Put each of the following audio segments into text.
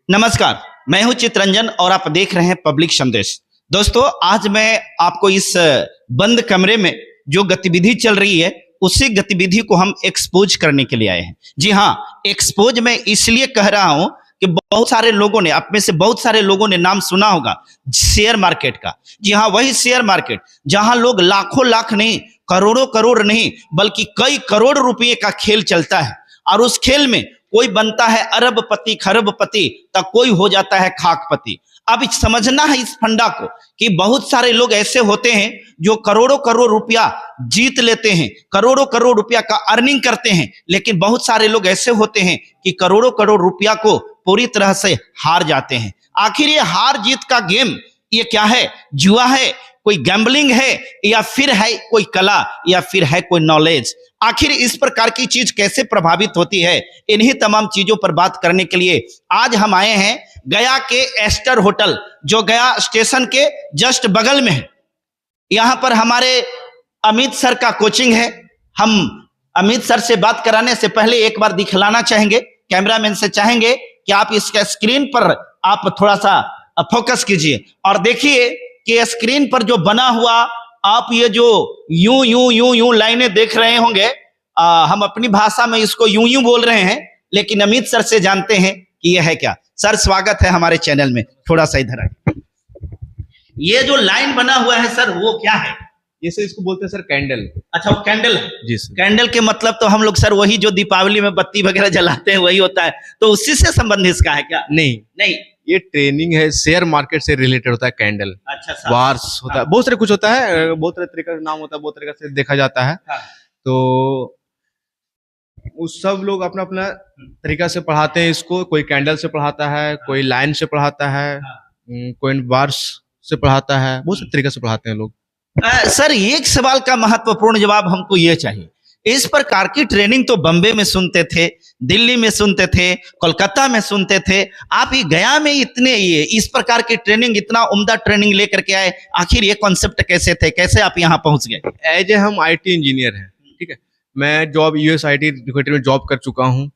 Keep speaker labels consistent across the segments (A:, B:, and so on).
A: नमस्कार, मैं हूं चितरंजन और आप देख रहे हैं पब्लिक संदेश। दोस्तों, आज मैं आपको इस बंद कमरे में जो गतिविधि चल रही है उसी गतिविधि को हम एक्सपोज करने के लिए आए हैं। जी हाँ, एक्सपोज मैं इसलिए कह रहा हूं कि बहुत सारे लोगों ने, आप में से बहुत सारे लोगों ने नाम सुना होगा शेयर मार्केट का। जी हाँ, वही शेयर मार्केट जहां लोग लाखों लाख नहीं, करोड़ों करोड़ नहीं, बल्कि कई करोड़ रुपए का खेल चलता है। और उस खेल में कोई बनता है अरबपति खरबपति, तो कोई हो जाता है खाकपति। अब समझना है इस फंडा को कि बहुत सारे लोग ऐसे होते हैं जो करोड़ों करोड़ रुपया जीत लेते हैं, करोड़ों करोड़ रुपया का अर्निंग करते हैं, लेकिन बहुत सारे लोग ऐसे होते हैं कि करोड़ों करोड़ रुपया को पूरी तरह से हार जाते हैं। आखिर ये हार जीत का गेम ये क्या है? जुआ है, कोई गैम्बलिंग है, या फिर है कोई कला, या फिर है कोई नॉलेज? आखिर इस प्रकार की चीज कैसे प्रभावित होती है? इन्हीं तमाम चीजों पर बात करने के लिए आज हम आए हैं गया के एस्टर होटल, जो गया स्टेशन के जस्ट बगल में है। यहां पर हमारे अमित सर का कोचिंग है। हम अमित सर से बात कराने से पहले एक बार दिखलाना चाहेंगे, कैमरामैन से चाहेंगे कि आप इसका स्क्रीन पर आप थोड़ा सा फोकस कीजिए और देखिए कि स्क्रीन पर जो बना हुआ आप ये जो यूं यूं यूं यूं लाइनें देख रहे होंगे, हम अपनी भाषा में इसको यूं यूं बोल रहे हैं, लेकिन अमित सर से जानते हैं कि यह है क्या। सर, स्वागत है हमारे चैनल में। थोड़ा सा इधर आइए। ये जो लाइन बना हुआ है सर, वो क्या है?
B: ये सर इसको बोलते हैं सर कैंडल।
A: अच्छा, वो कैंडल है।
B: जी सर।
A: कैंडल के मतलब तो हम लोग सर वही जो दीपावली में बत्ती वगैरह जलाते हैं वही होता है, तो उसी से संबंधित इसका है क्या?
B: नहीं
A: नहीं,
B: ये ट्रेनिंग है, शेयर मार्केट से रिलेटेड होता है कैंडल।
A: अच्छा सर।
B: वार्स होता है, बहुत सारे कुछ होता है, बहुत सारे तरीके का नाम होता है, बहुत तरीके से देखा जाता है।
A: हाँ।
B: तो उस सब लोग अपना अपना तरीका से पढ़ाते हैं इसको। कोई कैंडल से पढ़ाता है, कोई लाइन से पढ़ाता है, कोई वार्स से पढ़ाता है, बहुत सारे तरीके से पढ़ाते हैं लोग।
A: सर, एक सवाल का महत्वपूर्ण जवाब हमको ये चाहिए। इस प्रकार की ट्रेनिंग तो बम्बे में सुनते थे, दिल्ली में सुनते थे, कोलकाता में सुनते थे, आप ये गया में इतने ये इस प्रकार की ट्रेनिंग, इतना उम्दा ट्रेनिंग लेकर के आए, आखिर ये कॉन्सेप्ट कैसे थे, कैसे आप यहाँ पहुंच गए?
B: एज ए हम IT इंजीनियर हैं, ठीक है। मैं जॉब US IT रिक्रूटर में जॉब कर चुका हूँ।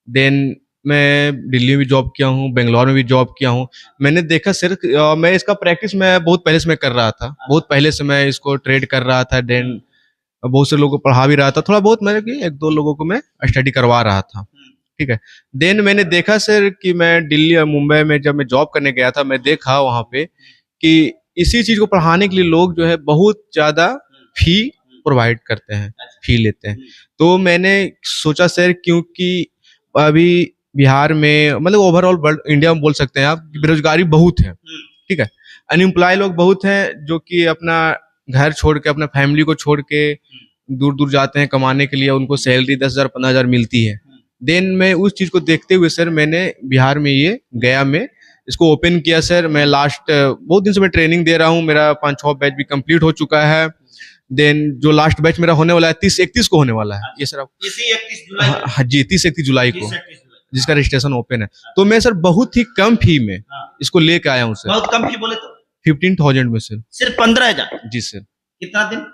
B: देन मैं दिल्ली में भी जॉब किया हूँ, बेंगलोर में भी जॉब किया हूँ। मैंने देखा सिर्फ मैं इसका प्रैक्टिस मैं बहुत पहले से मैं कर रहा था, बहुत पहले से मैं इसको ट्रेड कर रहा था। देन बहुत से लोगों को पढ़ा भी रहा था, थोड़ा बहुत मैंने कि 1-2 लोगों को मैं स्टडी करवा रहा था, ठीक है। देन मैंने देखा सर कि मैं दिल्ली और मुंबई में जब मैं जॉब करने गया था, मैं देखा वहाँ पे कि इसी चीज को पढ़ाने के लिए लोग जो है बहुत ज्यादा फी प्रोवाइड करते हैं, फी लेते हैं। तो मैंने सोचा सर, क्योंकि अभी बिहार में मतलब ओवरऑल इंडिया में बोल सकते हैं आप, बेरोजगारी बहुत है, ठीक है। अनएम्प्लॉय लोग बहुत हैं जो कि अपना घर छोड़ के, अपना फैमिली को छोड़ के दूर दूर जाते हैं कमाने के लिए। उनको सैलरी 10,000 15,000 मिलती है। देन मैं उस चीज को देखते हुए सर मैंने बिहार में ये गया में इसको ओपन किया सर। मैं लास्ट बहुत दिन से मैं ट्रेनिंग दे रहा हूँ, मेरा 5-6 बैच भी कंप्लीट हो चुका है। देन जो लास्ट बैच मेरा होने वाला है 30-31 को होने वाला है ये सर।
A: इसी 31 जुलाई को?
B: हाँ जी, 30-31 जुलाई को जिसका रजिस्ट्रेशन ओपन है। तो मैं सर बहुत ही कम फी में इसको लेके आया हूँ सर।
A: बहुत कम फी बोले तो
B: 15,000 में सर।
A: सिर्फ 15,000?
B: जी सर।
A: कितना दिन?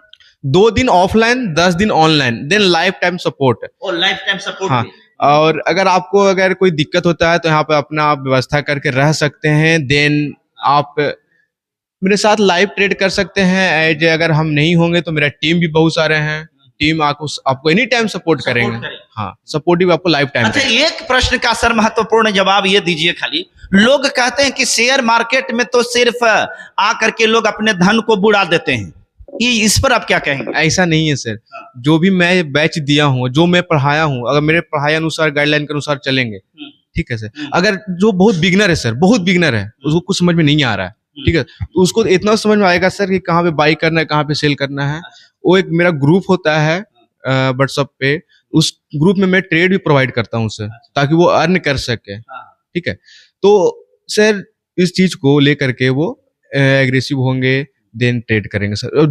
B: 2 दिन ऑफलाइन, 10 दिन online, then life time support.
A: और लाइफ टाइम सपोर्ट?
B: हाँ, और अगर आपको अगर कोई दिक्कत होता है तो यहाँ पे अपना आप व्यवस्था करके रह सकते हैं। देन आप मेरे साथ लाइव ट्रेड कर सकते हैं। एज अगर हम नहीं होंगे तो मेरा टीम भी बहुत सारे हैं, टीम आपको एनी टाइम सपोर्ट करेंगे। हाँ, सपोर्टिव आपको लाइफ टाइम।
A: अच्छा, एक प्रश्न का सर महत्वपूर्ण जवाब ये दीजिए खाली। लोग कहते हैं कि शेयर मार्केट में तो सिर्फ आकर के लोग अपने धन को बुड़ा देते हैं, ये इस पर आप क्या कहेंगे?
B: ऐसा नहीं है सर। जो भी मैं बैच दिया हूँ, जो मैं पढ़ाया हूँ, अगर मेरे पढ़ाई अनुसार, गाइडलाइन के अनुसार चलेंगे, ठीक है सर। अगर जो बहुत बिगनर है सर, बहुत बिगनर है, उसको कुछ समझ में नहीं आ रहा है, ठीक है, तो उसको इतना समझ में आएगा सर कि कहाँ पे बाई करना है, कहाँ पे सेल करना है। वो एक मेरा ग्रुप होता है व्हाट्सएप पे, उस ग्रुप में मैं ट्रेड भी प्रोवाइड करता हूँ सर, ताकि वो अर्न कर सके, ठीक है। तो सर इस चीज को लेकर के वो एग्रेसिव होंगे, देन ट्रेड करेंगे सर।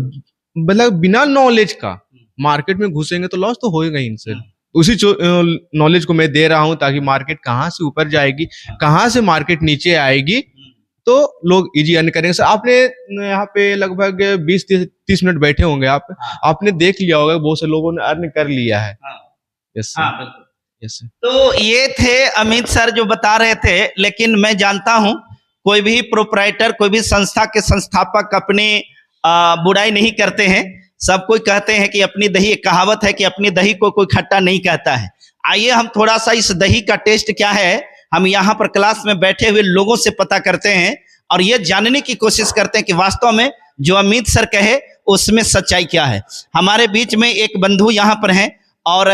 B: मतलब बिना नॉलेज का मार्केट में घुसेंगे तो लॉस तो होएगा ही सर। उसी नॉलेज को मैं दे रहा हूँ ताकि मार्केट कहाँ से ऊपर जाएगी, कहाँ से मार्केट नीचे आएगी, तो लोग इजी अर्न करेंगे सर। आपने यहाँ पे लगभग 20-30 मिनट बैठे होंगे आप, आपने देख लिया होगा बहुत से लोगों ने अर्न कर लिया है। Yes sir. तरीके से।
A: तो ये थे अमित सर जो बता रहे थे, लेकिन मैं जानता हूं कोई भी प्रोप्राइटर, कोई भी संस्था के संस्थापक अपनी बुराई नहीं करते हैं। सब कोई कहते हैं कि अपनी दही, एक कहावत है कि अपनी दही को कोई खट्टा नहीं कहता है। आइए हम थोड़ा सा इस दही का टेस्ट क्या है, हम यहाँ पर क्लास में बैठे हुए लोगों से पता करते हैं और ये जानने की कोशिश करते हैं कि वास्तव में जो अमित सर कहे उसमें सच्चाई क्या है। हमारे बीच में एक बंधु यहाँ पर हैं और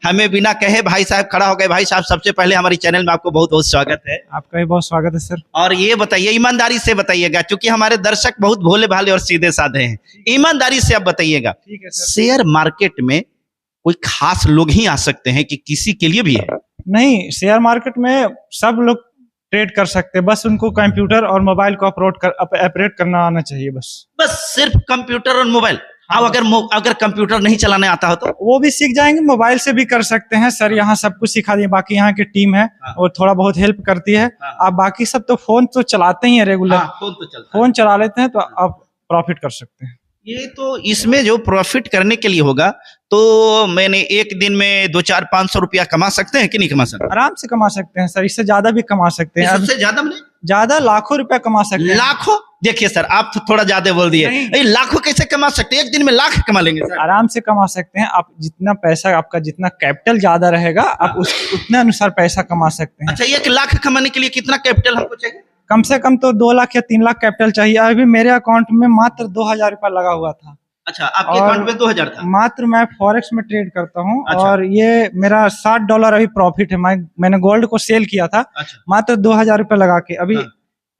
A: हमें बिना कहे भाई साहब खड़ा हो गए। भाई साहब, सबसे पहले हमारे चैनल में आपको बहुत बहुत स्वागत है।
C: आपका भी बहुत स्वागत है सर।
A: और ये बताइए, ईमानदारी से बताइएगा, क्योंकि हमारे दर्शक बहुत भोले भाले और सीधे साधे हैं। ईमानदारी से आप बताइएगा,
C: ठीक है सर।
A: शेयर मार्केट में कोई खास लोग ही आ सकते हैं कि किसी के लिए भी है?
C: नहीं, शेयर मार्केट में सब लोग ट्रेड कर सकते हैं, बस उनको कंप्यूटर और मोबाइल को ऑपरेट करना आना चाहिए बस।
A: बस सिर्फ कंप्यूटर और मोबाइल? अब अगर कंप्यूटर नहीं चलाने आता हो तो?
C: वो भी सीख जाएंगे, मोबाइल से भी कर सकते हैं सर। यहाँ सब कुछ सिखा दिए, बाकी यहाँ की टीम है वो थोड़ा बहुत हेल्प करती है। आप बाकी सब तो फोन तो चलाते ही है रेगुलर।
A: फोन तो चलता है।
C: फोन चला लेते हैं तो आप प्रॉफिट कर सकते हैं।
A: ये तो इसमें जो प्रॉफिट करने के लिए होगा, तो मैंने एक दिन में 200-400-500 रुपया कमा सकते हैं कि नहीं कमा सकते?
C: आराम से कमा सकते हैं सर, इससे ज्यादा भी कमा सकते हैं।
A: इससे ज्यादा मैंने
C: ज्यादा लाखों रुपया कमा सकते हैं।
A: लाखों? देखिए सर, आप तो थोड़ा ज्यादा बोल दिए।
C: नहीं।
A: लाखों कैसे कमा सकते हैं? एक दिन में लाख कमा लेंगे सर?
C: आराम से कमा सकते हैं। आप जितना पैसा, आपका जितना कैपिटल ज्यादा रहेगा, आप उतने अनुसार पैसा कमा सकते हैं।
A: अच्छा, 1 लाख कमाने के लिए कितना कैपिटल हमको चाहिए?
C: कम से कम तो 2 लाख या 3 लाख कैपिटल चाहिए। अभी मेरे अकाउंट में मात्र 2,000 रुपया लगा हुआ था।
A: अच्छा, आपके
C: और
A: अकाउंट में 2000 था?
C: मात्र मैं फॉरेक्स में ट्रेड करता हूँ।
A: अच्छा।
C: और ये मेरा $60 अभी प्रॉफिट है। मैंने गोल्ड को सेल किया था
A: अच्छा।
C: मात्र 2,000 रुपया लगा के। अभी
A: हाँ।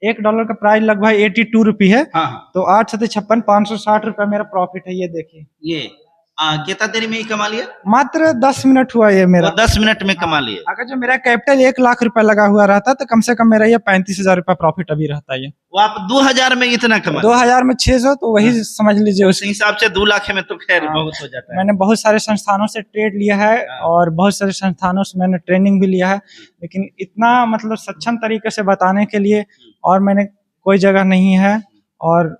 C: $1 का प्राइस लगभग 82 रुपये है।
A: हाँ हाँ।
C: तो 8 से 56, 560 रुपया मेरा प्रॉफिट है। ये देखिए,
A: ये कितना देर में ही कमा लिया?
C: मात्र 10 मिनट हुआ ये मेरा।
A: वो 10 मिनट में कमा लिए?
C: अगर जो मेरा कैपिटल 1 लाख रुपया लगा हुआ रहता तो कम से कम मेरा ये 35,000 रुपया प्रॉफिट अभी रहता है।
A: वो आप 2000 में इतना कमा?
C: 2000 में 600, तो वही समझ लीजिए।
A: उस हिसाब से 2 लाख में तो खैर
C: हाँ।
A: बहुत हो जाता है।
C: मैंने बहुत सारे संस्थानों से ट्रेड लिया है और बहुत सारे संस्थानों से मैंने ट्रेनिंग भी लिया है, लेकिन इतना मतलब सक्षम तरीके से बताने के लिए और मैंने कोई जगह नहीं है। और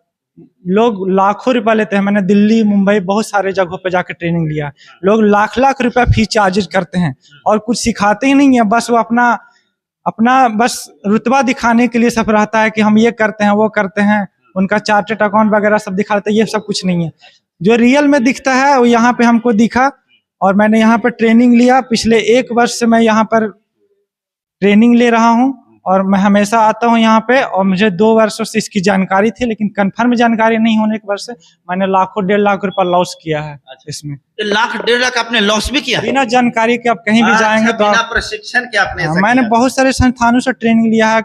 C: लोग लाखों रुपया लेते हैं। मैंने दिल्ली, मुंबई बहुत सारे जगहों पे जाकर ट्रेनिंग लिया है। लोग लाख लाख रुपया फीस चार्जेज करते हैं और कुछ सिखाते ही नहीं है। बस वो अपना अपना बस रुतबा दिखाने के लिए सब रहता है कि हम ये करते हैं, वो करते हैं। उनका चार्टेड अकाउंट वगैरह सब दिखाते हैं। ये सब कुछ नहीं है। जो रियल में दिखता है वो यहाँ पे हमको दिखा और मैंने यहाँ पर ट्रेनिंग लिया। पिछले 1 वर्ष से मैं यहाँ पर ट्रेनिंग ले रहा हूँ और मैं हमेशा आता हूँ यहाँ पे। और मुझे 2 वर्षों से इसकी जानकारी थी, लेकिन कंफर्म जानकारी नहीं होने की वजह से मैंने लाखों 1.5 लाख रुपया लॉस किया है। इसमें
A: 1.5 लाख आपने लॉस भी किया?
C: बिना जानकारी के आप कहीं भी जाएंगे तो
A: बिना प्रशिक्षण के आपने ऐसा
C: मैंने
A: किया?
C: बहुत सारे संस्थानों से ट्रेनिंग लिया है।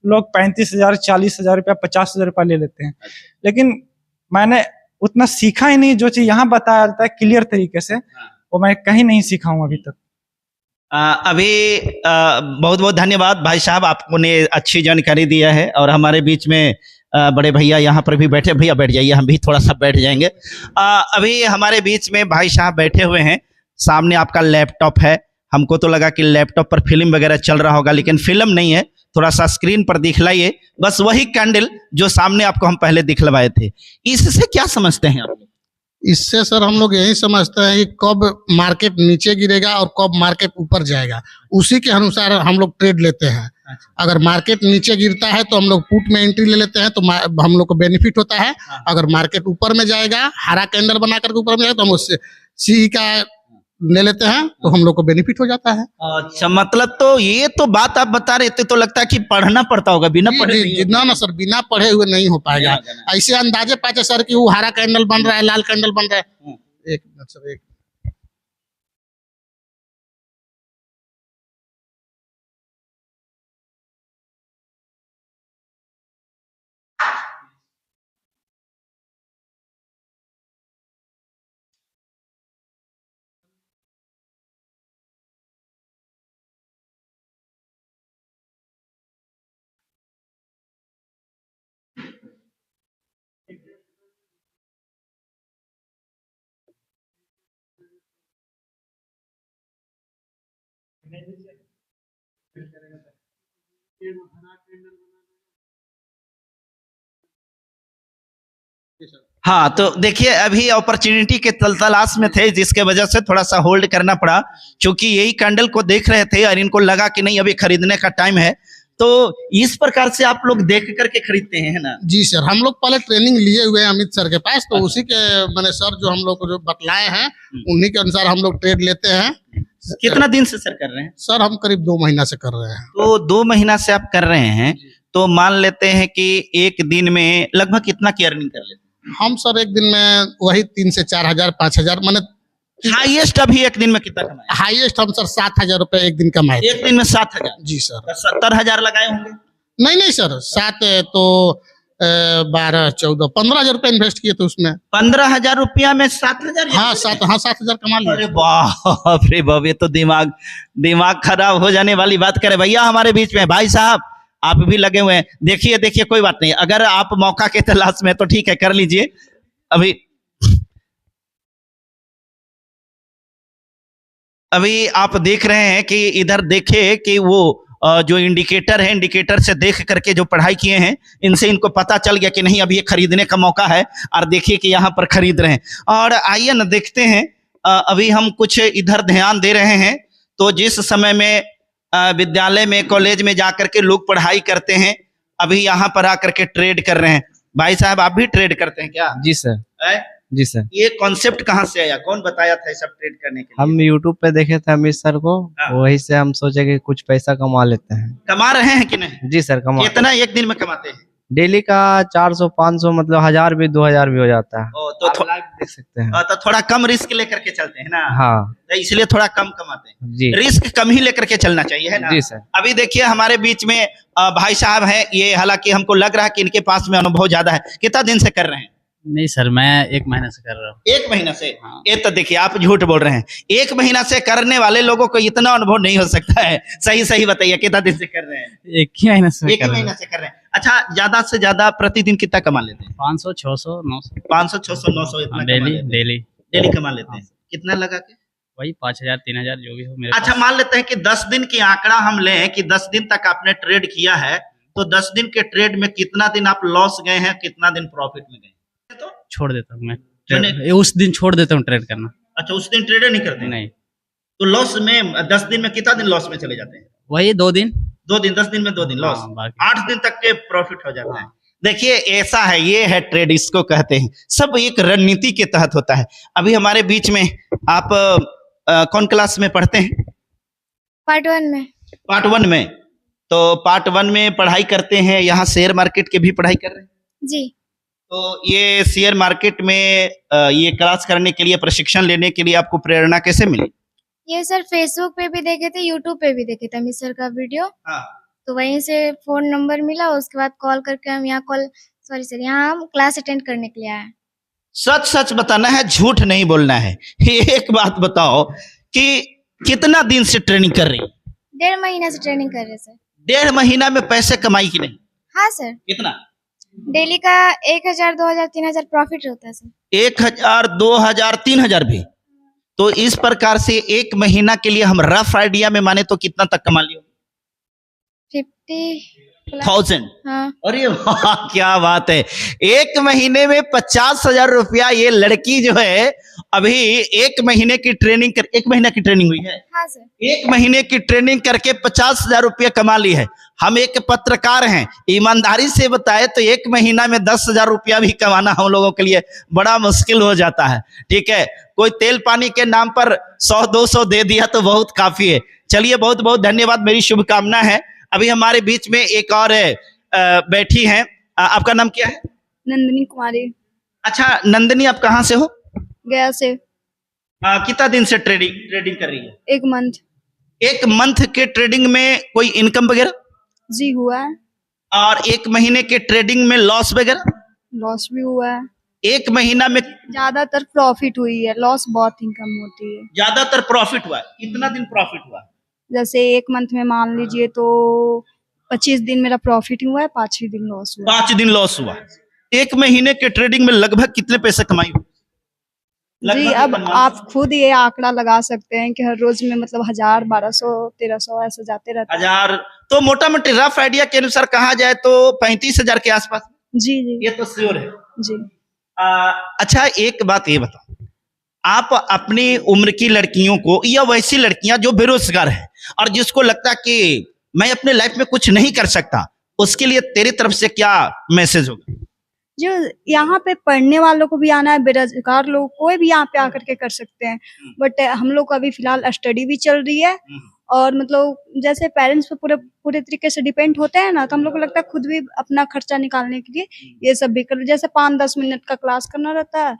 C: लोग 35,000, 40,000 रुपया, 50,000 रुपया ले लेते हैं, लेकिन मैंने उतना सीखा ही नहीं। जो चीज यहाँ बताया जाता है क्लियर तरीके से, वो मैं कहीं नहीं सीखा हूँ अभी तक।
A: अभी बहुत बहुत धन्यवाद भाई साहब, आपने अच्छी जानकारी दिया है। और हमारे बीच में बड़े भैया यहाँ पर भी बैठे। भैया बैठ जाइए, हम भी थोड़ा सा बैठ जाएंगे। अभी हमारे बीच में भाई साहब बैठे हुए हैं। सामने आपका लैपटॉप है। हमको तो लगा कि लैपटॉप पर फिल्म वगैरह चल रहा होगा, लेकिन फिल्म नहीं है। थोड़ा सा स्क्रीन पर दिखलाइए, बस वही कैंडल जो सामने आपको हम पहले दिखलवाए थे। इससे क्या समझते हैं आप?
D: इससे सर हम लोग यही समझते हैं कि कब मार्केट नीचे गिरेगा और कब मार्केट ऊपर जाएगा, उसी के अनुसार हम लोग ट्रेड लेते हैं। अगर मार्केट नीचे गिरता है तो हम लोग पुट में एंट्री ले लेते हैं, तो हम लोग को बेनिफिट होता है। अगर मार्केट ऊपर में जाएगा, हरा कैंडल बना करके ऊपर में जाएगा, तो हम उससे सी का ले लेते हैं, तो हम लोग को बेनिफिट हो जाता है।
A: अच्छा, मतलब तो ये तो बात आप बता रहे थे, तो लगता है कि पढ़ना पड़ता होगा। बिना पढ़े नहीं
D: ना ना सर, बिना पढ़े हुए नहीं हो पाएगा। ऐसे अंदाजे पाचे सर कि वो हरा कैंडल बन रहा है, लाल कैंडल बन रहा है। एक मिनट सर, एक
A: हाँ, तो देखिए अभी अपॉर्चुनिटी के तलाश में थे, जिसके वजह से थोड़ा सा होल्ड करना पड़ा, क्योंकि यही कैंडल को देख रहे थे और इनको लगा कि नहीं अभी खरीदने का टाइम है। तो इस प्रकार से आप लोग देख करके खरीदते हैं, है ना?
D: जी सर, हम लोग पहले ट्रेनिंग लिए हुए हैं अमित सर के पास, तो उसी के मैंने सर जो हम लोग को जो बतलाए हैं उन्हीं के अनुसार हम लोग ट्रेड लेते हैं।
A: कितना दिन से सर कर रहे हैं?
D: सर हम करीब 2 महीना से कर रहे हैं।
A: तो 2 महीना से आप कर रहे हैं, तो मान लेते हैं कि एक दिन में लगभग कितना की अर्निंग कर लेते हैं?
D: हम सर एक दिन में वही 3 से 4 हजार 5 हजार माने
A: हाईएस्ट अभी एक दिन में कितना कमाए?
D: हाईएस्ट हम सर 7,000 रुपए एक दिन कमाए थे।
A: एक दिन में 7,000?
D: जी सर।
A: 70,000 लगाए होंगे?
D: नहीं सर, 7 तो 12 14 15,000 रुपए इन्वेस्ट किए थे उसमें।
A: 15,000 रुपया में 7,000?
D: हाँ 7,000 कमा
A: अरे
D: लिए।
A: बाप रे बाप, ये तो दिमाग खराब हो जाने वाली बात करे। भैया हमारे बीच में भाई साहब आप भी लगे हुए हैं। देखिए कोई बात नहीं, अगर आप मौका के तलाश में तो ठीक है, कर लीजिए। अभी आप देख रहे हैं कि इधर देखिए कि वो जो इंडिकेटर है, इंडिकेटर से देख करके जो पढ़ाई किए हैं, इनसे इनको पता चल गया कि नहीं अभी ये खरीदने का मौका है, और देखिए कि यहाँ पर खरीद रहे हैं। और आइए न देखते हैं, अभी हम कुछ इधर ध्यान दे रहे हैं। तो जिस समय में विद्यालय में कॉलेज में जाकर के लोग पढ़ाई करते हैं, अभी यहाँ पर आकर के ट्रेड कर रहे हैं। भाई साहब आप भी ट्रेड करते हैं क्या?
E: जी सर। जी सर।
A: ये कॉन्सेप्ट कहाँ से आया, कौन बताया था ये सब ट्रेड करने के लिए?
E: हम यूट्यूब पे देखे थे अमित सर को, वही से हम सोचे कि कुछ पैसा कमा लेते हैं।
A: कमा रहे हैं कि नहीं?
E: जी सर कमा।
A: कितना एक दिन में कमाते हैं?
E: डेली का 400 500 मतलब 1000 भी 2000 भी हो जाता है।
A: तो
E: देख सकते हैं।
A: तो थोड़ा कम रिस्क लेकर के चलते हैं ना?
E: हाँ
A: तो इसलिए थोड़ा कम कमाते हैं।
E: जी।
A: रिस्क कम ही लेकर के चलना चाहिए, है ना?
E: जी सर।
A: अभी देखिए हमारे बीच में भाई साहब हैं, ये हालांकि हमको लग रहा है कि इनके पास में अनुभव ज्यादा है। कितना दिन से कर रहे हैं?
F: नहीं सर, मैं 1 महीने से कर रहा हूँ।
A: 1 महीना से?
F: हाँ।
A: ये तो देखिए आप झूठ बोल रहे हैं। 1 महीना से करने वाले लोगों को इतना अनुभव नहीं हो सकता है। सही बताइए, कितना दिन से कर रहे हैं?
F: 1 ही महीने से
A: 1 महीना से कर रहे हैं। अच्छा, ज्यादा से ज्यादा प्रतिदिन कितना कमा लेते हैं?
F: 500 600 900
A: 500 600 900 इतना कमा
F: डेली
A: लेते हैं।
F: डेली
A: डेली कमा लेते हैं। कितना लगा के?
F: वही 5000 3000 जो भी हो मेरे
A: अच्छा,
F: पास।
A: मान लेते हैं कि 10 दिन की आंकड़ा हम लें कि 10 दिन तक आपने ट्रेड किया है, तो 10 दिन के ट्रेड में कितना दिन आप लॉस गए हैं, कितना दिन प्रॉफिट में गए? तो
F: छोड़ देता हूँ मैं उस दिन छोड़ देता हूँ ट्रेड करना।
A: अच्छा, उस दिन ट्रेड नहीं करते?
F: नहीं,
A: तो लॉस में 10 दिन में कितना दिन लॉस में चले जाते हैं?
F: वही 2 दिन।
A: 2 दिन, 10 दिन में 2 दिन लॉस।
F: हाँ, बाकी
A: 8 दिन तक के प्रॉफिट हो जाता है। देखिए ऐसा है, ये है ट्रेड, इसको कहते हैं। सब एक रणनीति के तहत होता है। अभी हमारे बीच में आप कौन क्लास में पढ़ते हैं?
G: पार्ट 1 में।
A: पार्ट 1 में। तो पार्ट 1 में पढ़ाई करते हैं, यहाँ शेयर मार्केट के भी पढ़ाई कर रहे हैं?
G: जी।
A: तो ये शेयर मार्केट में ये क्लास करने के लिए, प्रशिक्षण लेने के लिए आपको प्रेरणा कैसे मिली?
G: ये सर फेसबुक पे भी देखे थे, यूट्यूब पे भी देखे थे अमित सर का वीडियो।
A: हाँ।
G: तो वहीं से फोन नंबर मिला, उसके बाद कॉल करके हम यहाँ हम क्लास अटेंड करने के लिए आए।
A: सच बताना है, झूठ नहीं बोलना है। एक बात बताओ कि कितना दिन से ट्रेनिंग कर रही?
G: 1.5 महीने से ट्रेनिंग कर रहे सर।
A: 1.5 महीना में पैसे कमाई कि नहीं?
G: हाँ सर।
A: कितना?
G: डेली का 1000 2000 3000 प्रॉफिट होता है सर।
A: 1000 2000 3000 भी? तो इस प्रकार से 1 महीना के लिए हम रफ आइडिया में माने तो कितना तक कमा लियो?
G: 50,000। हाँ।
A: अरे वाह, क्या बात है। 1 महीने में 50,000 रुपया ये लड़की जो है अभी 1 महीने की ट्रेनिंग 1 महीना की ट्रेनिंग हुई है?
G: हाँ सर।
A: 1 महीने की ट्रेनिंग करके 50,000 रुपया कमा ली है। हम एक पत्रकार हैं, ईमानदारी से बताए तो 1 महीना में 10,000 रुपया भी कमाना हम लोगों के लिए बड़ा मुश्किल हो जाता है। ठीक है, कोई तेल पानी के नाम पर 100-200 दे दिया तो बहुत काफी है। चलिए, बहुत बहुत धन्यवाद, मेरी शुभकामना है। अभी हमारे बीच में एक और बैठी हैं। आपका नाम क्या है?
G: नंदिनी कुमारी।
A: अच्छा नंदिनी, आप कहाँ से हो?
G: गया से।
A: कितना दिन से ट्रेडिंग कर रही है?
G: 1 मंथ।
A: 1 मंथ के ट्रेडिंग में कोई इनकम वगैरह?
G: जी हुआ है।
A: और 1 महीने के ट्रेडिंग में लॉस वगैरह?
G: लॉस भी हुआ है।
A: 1 महीना में
G: ज्यादातर प्रॉफिट हुई है, लॉस बहुत ही कम होती है।
A: ज्यादातर प्रॉफिट हुआ है। कितना दिन प्रॉफिट हुआ?
G: जैसे 1 मंथ में मान लीजिए तो 25 दिन मेरा प्रॉफिट हुआ है, 5 दिन लॉस हुआ।
A: 5 दिन लॉस हुआ। 1 महीने के ट्रेडिंग में लगभग कितने पैसे कमाई हो?
G: जी, अब आप खुद ये आंकड़ा लगा सकते हैं कि हर रोज में मतलब 1000 1200 1300 ऐसे जाते रहते हैं।
A: 1000 तो मोटा मोटी रफ आइडिया के अनुसार कहा जाए तो 35,000 के आसपास।
G: जी जी।
A: ये तो श्योर है।
G: जी।
A: अच्छा, एक बात ये बताओ, आप अपनी उम्र की लड़कियों को या वैसी लड़कियां जो बेरोजगार है और जिसको लगता है कि मैं अपने लाइफ में कुछ नहीं कर सकता, उसके लिए तेरी तरफ से क्या मैसेज होगा?
G: जो यहाँ पे पढ़ने वालों को भी आना है, बेरोजगार लोग कोई भी यहाँ पे आकर के कर सकते हैं। बट हम लोग का अभी फिलहाल स्टडी भी चल रही है और मतलब जैसे पेरेंट्स पे पूरे पूरे तरीके से डिपेंड होते हैं ना, तो हम लोग को लगता है खुद भी अपना खर्चा निकालने के लिए ये सब भी कर, जैसे 5-10 मिनट का क्लास करना रहता है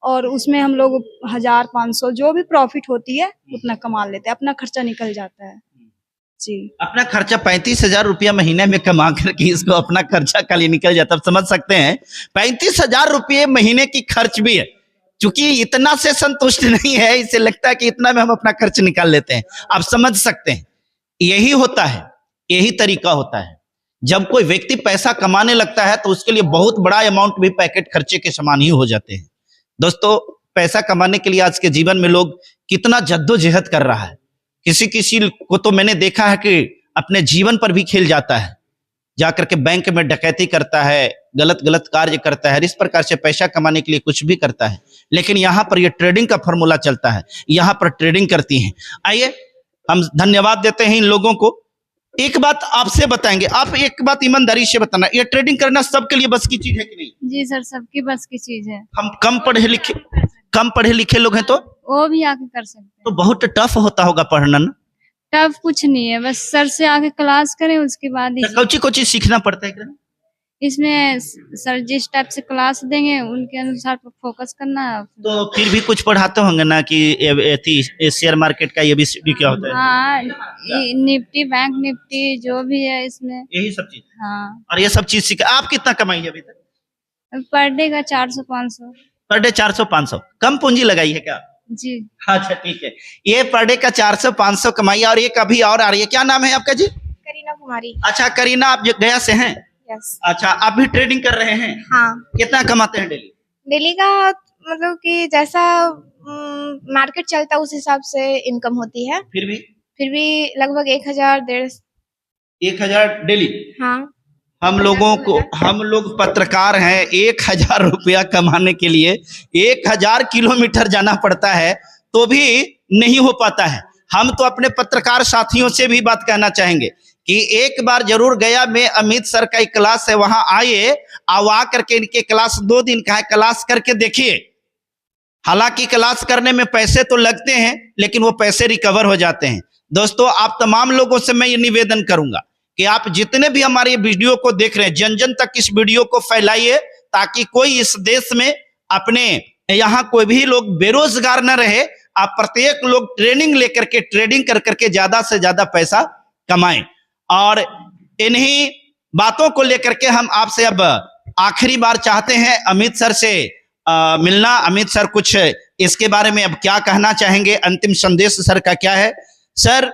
G: और उसमें हम लोग 1000-500 जो भी प्रॉफिट होती है उतना कमा लेते हैं, अपना खर्चा निकल जाता है जी।
A: अपना खर्चा 35,000 रुपया महीने में कमा करके इसको अपना खर्चा खाली निकल जाता है। समझ सकते हैं 35,000 रुपये महीने की खर्च भी है, क्योंकि इतना से संतुष्ट नहीं है, इसे लगता है कि इतना में हम अपना खर्च निकाल लेते हैं। आप समझ सकते हैं, यही होता है, यही तरीका होता है। जब कोई व्यक्ति पैसा कमाने लगता है तो उसके लिए बहुत बड़ा अमाउंट भी पैकेट खर्चे के समान ही हो जाते हैं। दोस्तों, पैसा कमाने के लिए आज के जीवन में लोग कितना जद्दोजहद कर रहा है। किसी किसी को तो मैंने देखा है कि अपने जीवन पर भी खेल जाता है, जाकर के बैंक में डकैती करता है, गलत गलत कार्य करता है, इस प्रकार से पैसा कमाने के लिए कुछ भी करता है। लेकिन यहाँ पर ये ट्रेडिंग का फॉर्मूला चलता है, यहाँ पर ट्रेडिंग करती हैं। आइए हम धन्यवाद देते हैं इन लोगों को। एक बात आपसे बताएंगे, आप एक बात ईमानदारी से बताना, ये ट्रेडिंग करना सबके लिए बस की चीज है कि नहीं?
H: जी सर, सबकी बस की चीज है।
A: हम कम पढ़े लिखे लोग हैं तो
H: वो भी आके कर सकते हैं।
A: तो बहुत टफ होता होगा पढ़ना ना?
H: टफ कुछ नहीं है, बस सर से आके क्लास करें उसके बाद ही।
A: कोची सीखना पड़ता है?
H: इसमें सर जिस टाइप से क्लास देंगे उनके अनुसार फोकस करना है।
A: तो फिर भी कुछ पढ़ाते होंगे ना कि शेयर मार्केट का ABCD क्या होता है?
H: हाँ, निफ्टी, बैंक निफ्टी जो भी है इसमें,
A: यही सब चीज।
H: हाँ,
A: और ये सब चीज सीखा। आप कितना कमाई है अभी तक?
H: पर डे का 400-500।
A: Per day 400-500? कम पूंजी लगाई है क्या?
H: जी।
A: अच्छा ठीक है, ये पर डे का 400-500 कमाई। और एक अभी और आ रही है, क्या नाम है आपका जी?
I: करीना कुमारी।
A: अच्छा करीना, आप गया से हैं?
I: यस।
A: अच्छा, आप भी ट्रेडिंग कर रहे हैं?
I: हाँ। कितना
A: कमाते हैं डेली?
I: डेली का मतलब कि जैसा मार्केट चलता है उस हिसाब से इनकम होती है।
A: फिर भी
I: लगभग
A: 1,000 डेली।
I: हाँ।
A: हम लोग पत्रकार हैं, 1,000 रुपया कमाने के लिए 1,000 किलोमीटर जाना पड़ता है तो भी नहीं हो पाता है। हम तो अपने पत्रकार साथियों से भी बात कहना चाहेंगे कि एक बार जरूर गया में अमित सर का एक क्लास है, वहां आइए, आ करके इनके क्लास 2 दिन का है, क्लास करके देखिए। हालांकि क्लास करने में पैसे तो लगते हैं लेकिन वो पैसे रिकवर हो जाते हैं। दोस्तों, आप तमाम लोगों से मैं ये निवेदन करूंगा कि आप जितने भी हमारे वीडियो को देख रहे हैं, जन जन तक इस वीडियो को फैलाइए, ताकि कोई इस देश में अपने यहाँ कोई भी लोग बेरोजगार न रहे। आप प्रत्येक लोग ट्रेनिंग लेकर के, ट्रेडिंग कर करके ज्यादा से ज्यादा पैसा कमाएं। और इन्हीं बातों को लेकर के हम आपसे अब आखिरी बार चाहते हैं अमित सर से मिलना। अमित सर कुछ इसके बारे में अब क्या कहना चाहेंगे? अंतिम संदेश सर का क्या है? सर,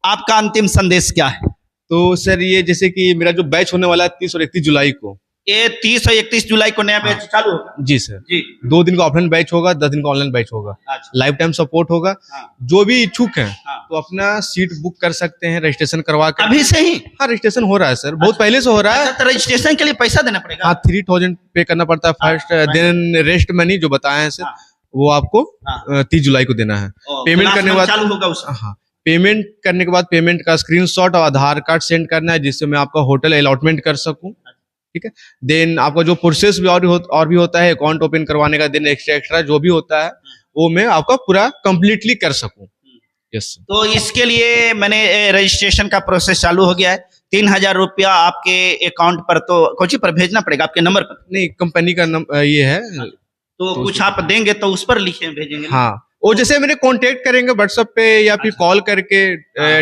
A: आपका अंतिम संदेश क्या है?
B: तो सर, ये जैसे कि मेरा जो बैच होने वाला है 30 और 31 जुलाई को,
A: ये 30 और 31 जुलाई को नया बैच चालू होगा?
B: जी सर
A: जी।
B: 2 दिन का ऑफलाइन बैच होगा, 10 दिन का ऑनलाइन बैच होगा।
A: अच्छा।
B: लाइफ टाइम सपोर्ट होगा।
A: हाँ।
B: जो भी इच्छुक हैं
A: हाँ।
B: तो अपना सीट बुक कर सकते हैं, रजिस्ट्रेशन करवा कर।
A: अभी से ही?
B: हाँ, रजिस्ट्रेशन हो रहा है सर, बहुत पहले से हो रहा है।
A: अच्छा, तो रजिस्ट्रेशन के लिए पैसा देना पड़ेगा?
B: हाँ, 3000 पे करना पड़ता है फर्स्ट, देन रेस्ट मनी जो बताए हैं सर,
A: हाँ।
B: वो आपको
A: हाँ।
B: 30 जुलाई को देना है। पेमेंट करने के बाद
A: चालू होगा उसका?
B: हाँ, पेमेंट करने के बाद पेमेंट का स्क्रीनशॉट और आधार कार्ड सेंड करना है, जिससे मैं आपका होटल अलॉटमेंट कर सकूं। ठीक है। देन आपका जो प्रोसेस भी और भी होता है, अकाउंट ओपन करवाने का, दिन एक्स्ट्रा जो भी होता है वो मैं आपका पूरा कंप्लीटली कर सकूं। यस।
A: तो इसके लिए मैंने रजिस्ट्रेशन का प्रोसेस चालू हो गया है। 3,000 रुपया आपके अकाउंट पर तो कोची पर भेजना पड़ेगा, आपके नंबर पर?
B: नहीं, कंपनी का ये है।
A: तो कुछ आप देंगे तो उस पर लिखे भेजेंगे?
B: हाँ, वो जैसे मेरे कांटेक्ट करेंगे व्हाट्सएप पे या फिर कॉल करके,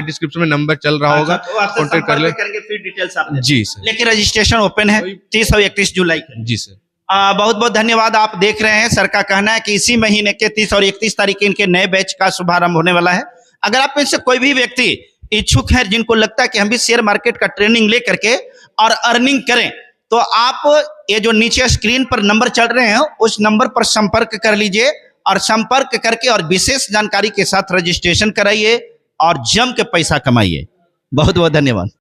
B: डिस्क्रिप्शन में नंबर चल रहा होगा, कांटेक्ट कर ले,
A: फिर डिटेल्स आप
B: जी सर।
A: लेकिन रजिस्ट्रेशन ओपन है 30 और 31 जुलाई को।
B: जी सर।
A: बहुत बहुत धन्यवाद। आप देख रहे हैं, सर का कहना है कि इसी महीने के 30 और 31 तारीख इनके नए बैच का शुभारंभ होने वाला है। अगर आप में से कोई भी व्यक्ति इच्छुक है, जिनको लगता है कि हम भी शेयर मार्केट का ट्रेनिंग ले करके और अर्निंग करें, तो आप ये जो नीचे स्क्रीन पर नंबर चल रहे हैं उस नंबर पर संपर्क कर लीजिए और संपर्क करके और विशेष जानकारी के साथ रजिस्ट्रेशन कराइए और जम के पैसा कमाइए। बहुत बहुत धन्यवाद।